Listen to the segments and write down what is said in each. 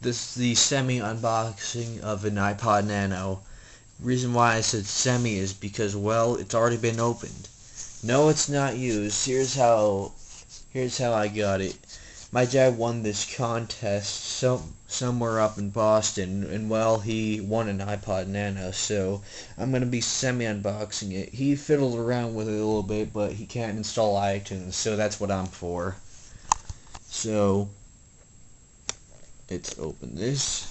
this is the semi-unboxing of an iPod Nano. Reason why I said semi is because, well, it's already been opened. No, it's not used. Here's how I got it. My dad won this contest somewhere up in Boston, and well, he won an iPod Nano, so I'm gonna be semi-unboxing it. He fiddled around with it a little bit, but he can't install iTunes, so that's what I'm for. So let's open this.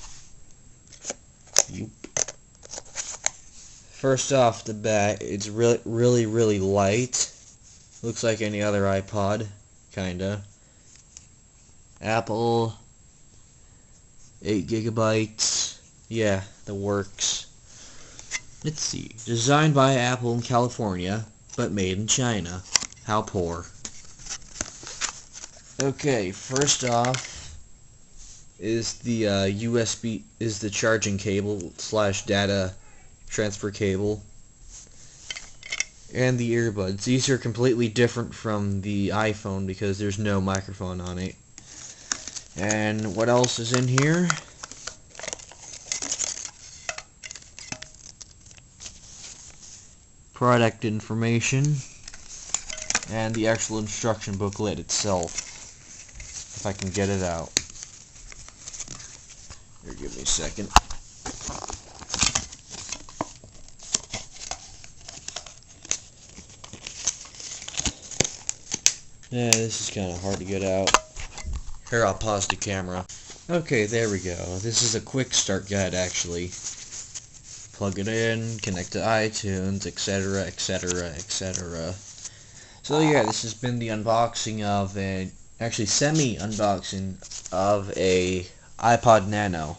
First off the bat, it's really light. Looks like any other iPod, kinda. Apple, 8 gigabytes. Yeah, the works. Let's see. Designed by Apple in California, but made in China. How poor. Okay, first off is the USB, is the charging cable / data transfer cable, and the earbuds. These are completely different from the iPhone because there's no microphone on it. And what else is in here? Product information and the actual instruction booklet itself, if I can get it out. Here, give me a second. Yeah, this is kind of hard to get out. Here, I'll pause the camera. Okay, there we go. This is a quick start guide, actually. Plug it in, connect to iTunes, etc., etc., etc. So yeah, this has been the unboxing of actually semi-unboxing of a iPod Nano.